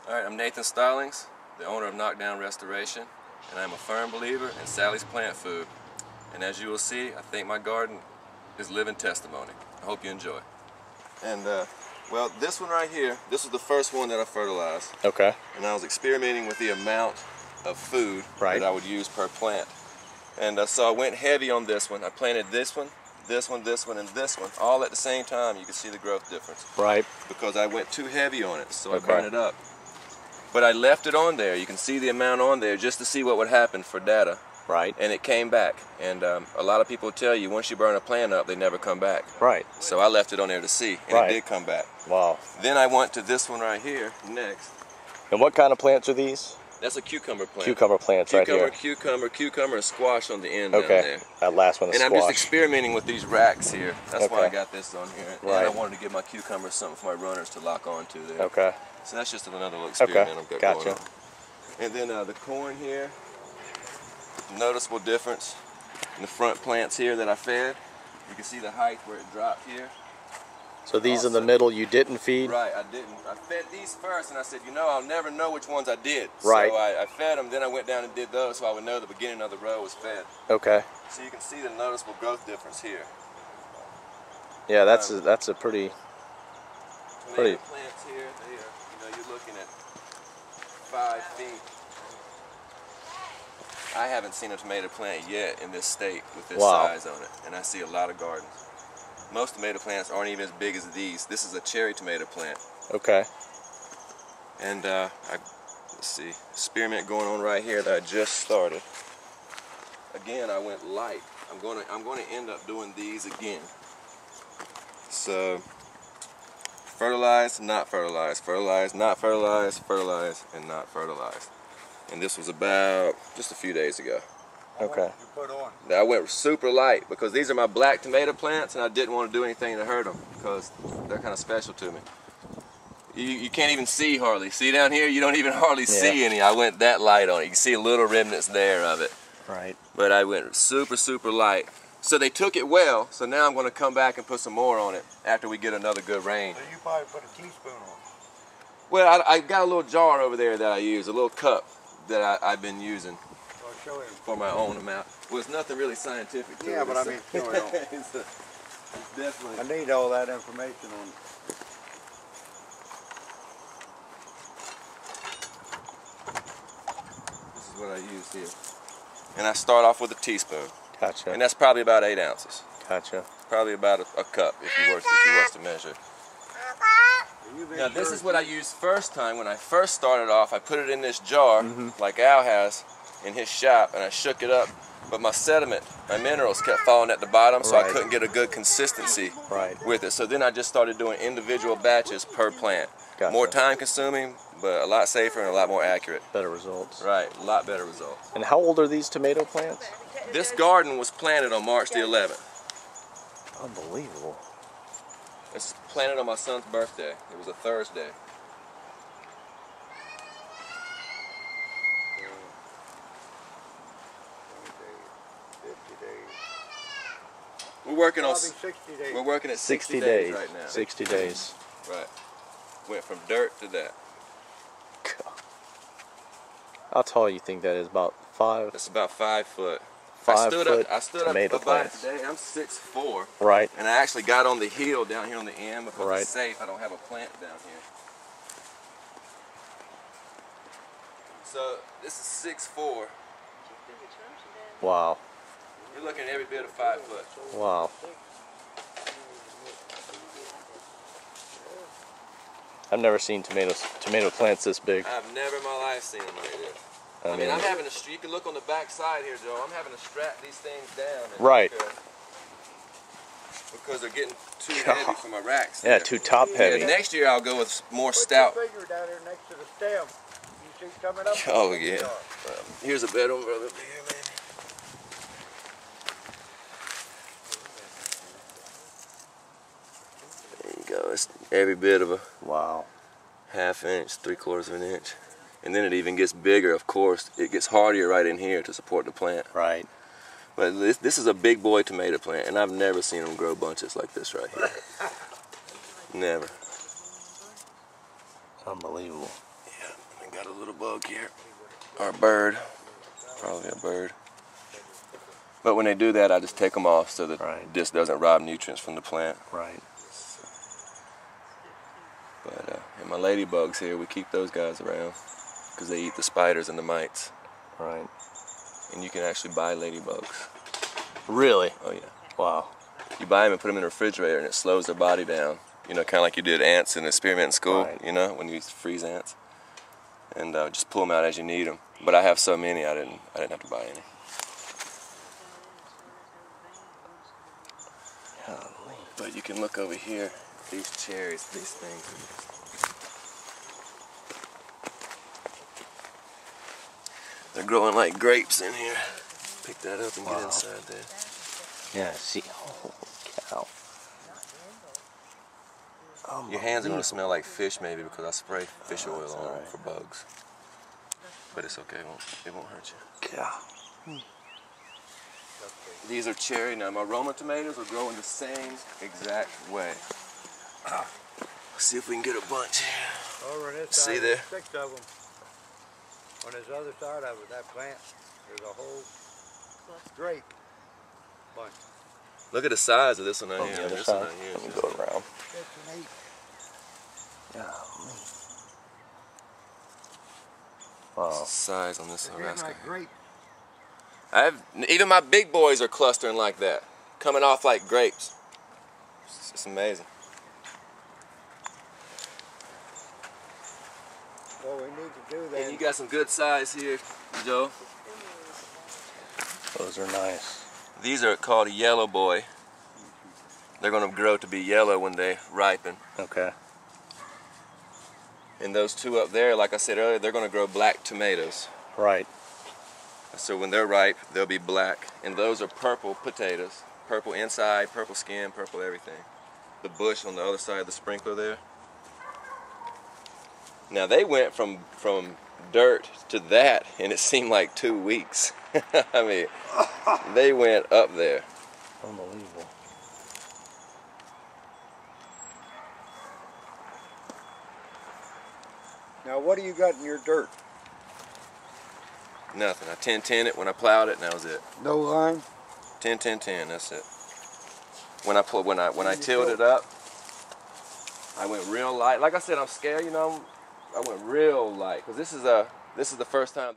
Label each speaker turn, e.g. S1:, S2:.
S1: Alright, I'm Nathan Stallings, the owner of Knockdown Restoration, and I'm a firm believer in Sally's Plant Food. And as you will see, I think my garden is living testimony. I hope you enjoy. And well, this one right here, this was the first one that I fertilized.
S2: Okay.
S1: And I was experimenting with the amount of food that I would use per plant. And so I went heavy on this one. I planted this one, this one, this one, and this one, all at the same time. You can see the growth difference.
S2: Right.
S1: Because I went too heavy on it, so I burned it up. But I left it on there. You can see the amount on there just to see what would happen for data.
S2: Right.
S1: And it came back. And a lot of people tell you once you burn a plant up, they never come back.
S2: Right.
S1: So I left it on there to see, and it did come back.
S2: Wow.
S1: Then I went to this one right here next.
S2: And what kind of plants are these?
S1: That's a cucumber plant.
S2: Cucumber plants right here.
S1: Cucumber, and squash on the end down there.
S2: That last one is
S1: squash.
S2: And
S1: I'm just experimenting with these racks here. That's why I got this on here.
S2: Right.
S1: And I wanted to give my cucumbers something for my runners to lock onto there.
S2: Okay.
S1: So that's just another little experiment I've got going on.
S2: Gotcha.
S1: And then the corn here, noticeable difference in the front plants here that I fed. You can see the height where it dropped here.
S2: So these in the middle you didn't feed?
S1: Right, I didn't. I fed these first, and I said, you know, I'll never know which ones I did.
S2: Right.
S1: So I fed them, then I went down and did those so I would know the beginning of the row was fed.
S2: Okay.
S1: So you can see the noticeable growth difference here.
S2: Yeah, that's a pretty
S1: plants here, they are, you know, you're looking at 5 feet. I haven't seen a tomato plant yet in this state with this size on it, and I see a lot of gardens. Most tomato plants aren't even as big as these. This is a cherry tomato plant.
S2: Okay.
S1: And let's see, experiment going on right here that I just started. Again, I went light. I'm going to end up doing these again. So, fertilize, not fertilize, fertilize, not fertilize, fertilize, and not fertilize. And this was about just a few days ago.
S2: Okay.
S3: You put on?
S1: I went super light because these are my black tomato plants, and I didn't want to do anything to hurt them because they're kind of special to me. You can't even see hardly. See down here, you don't even hardly see any. I went that light on it. You can see little remnants there of it.
S2: Right.
S1: But I went super, super light. So they took it well, so now I'm going to come back and put some more on it after we get another good rain.
S3: So you probably put a teaspoon on.
S1: Well, I got a little jar over there that I use, a little cup that I've been using for my own amount. Well, it's nothing really scientific to it.
S3: Yeah, but I mean,
S1: it's definitely.
S3: I need all that information on.
S1: This is what I use here. And I start off with a teaspoon.
S2: Gotcha.
S1: And that's probably about 8 ounces.
S2: Gotcha.
S1: Probably about a cup if you was to measure. Now this is what I used first time. When I first started off, I put it in this jar like Al has in his shop, and I shook it up. But my sediment, my minerals kept falling at the bottom, so I couldn't get a good consistency with it. So then I just started doing individual batches per plant.
S2: Gotcha.
S1: More time consuming, but a lot safer and a lot more accurate.
S2: Better results.
S1: Right, a lot better results.
S2: And how old are these tomato plants?
S1: This garden was planted on March the 11th.
S2: Unbelievable.
S1: It's planted on my son's birthday. It was a Thursday. We're working on
S3: 60 days.
S1: We're working at 60 days right now.
S2: 60 days.
S1: Right. Went from dirt to that.
S2: How tall you think that is? About 5?
S1: That's about 5 foot.
S2: 5 foot
S1: I stood
S2: tomato
S1: up by it
S2: plants.
S1: today. I'm 6'4".
S2: Right.
S1: And I actually got on the hill down here on the end because it's
S2: Right.
S1: safe. I don't have a plant down here. So this is 6'4".
S2: Wow.
S1: You're looking at every bit of 5 foot.
S2: Wow. I've never seen tomato plants this big.
S1: I've never in my life seen them like this.
S2: I mean,
S1: I'm having to, you can look on the back side here, Joe. I'm having to strap these things down.
S2: Right.
S1: Because they're getting too heavy for my racks.
S2: Yeah, too top heavy.
S1: Yeah, next year I'll go with more stout.
S3: Put your finger down there next to the stem. You see coming up?
S1: Oh, yeah. Here's a better one, brother. Here, man. There you go. It's every bit of a ½ inch, 3/4 of an inch. And then it even gets bigger, of course. It gets hardier right in here to support the plant.
S2: Right.
S1: But this is a big boy tomato plant, and I've never seen them grow bunches like this right here. Never.
S2: Unbelievable.
S1: Yeah. got a little bug here, or a bird, probably a bird. But when they do that, I just take them off so that this doesn't rob nutrients from the plant.
S2: Right.
S1: But and my ladybugs here, we keep those guys around because they eat the spiders and the mites.
S2: Right.
S1: And you can actually buy ladybugs.
S2: Really?
S1: Oh yeah.
S2: Wow.
S1: You buy them and put them in the refrigerator, and it slows their body down. You know, kind of like you did ants in the experiment in school.
S2: Right.
S1: You know, when you freeze ants, and just pull them out as you need them. But I have so many, I didn't have to buy any.
S2: Golly.
S1: But you can look over here. These cherries, these things. They're growing like grapes in here. Pick that up and get inside there.
S2: Yeah, see. Holy cow.
S1: Your hands are going to smell like fish maybe because I spray fish oil on them for bugs. But it's okay, it won't hurt you.
S2: Yeah.
S1: These are cherry. Now my Roma tomatoes are growing the same exact way. Let's see if we can get a bunch.
S3: Over on this
S1: See
S3: side,
S1: there?
S3: there's 6 of them. On this other side of it, that plant, there's a whole grape bunch.
S1: Look at the size of this one right
S2: On
S1: here.
S2: the other
S1: This
S2: side.
S1: one right here.
S2: Let me go around.
S3: That's an 8.
S2: Golly.
S1: What's
S2: Wow.
S1: the size on this
S3: They're
S1: rascal?
S3: like grape.
S1: Even my big boys are clustering like that, coming off like grapes. It's amazing.
S3: What we need to do then.
S1: And you got some good size here, Joe.
S2: Those are nice.
S1: These are called a yellow boy. They're going to grow to be yellow when they ripen.
S2: Okay.
S1: And those two up there, like I said earlier, they're going to grow black tomatoes.
S2: Right.
S1: So when they're ripe, they'll be black. And those are purple potatoes. Purple inside, purple skin, purple everything. The bush on the other side of the sprinkler there. Now they went from dirt to that, and it seemed like 2 weeks. I mean, they went up there.
S2: Unbelievable.
S3: Now what do you got in your dirt?
S1: Nothing. I 10-10 it when I plowed it, and that was it.
S3: No line?
S1: 10-10-10. That's it. When I tilled it up, I went real light. Like I said, I'm scared. You know, I went real light because this is the first time.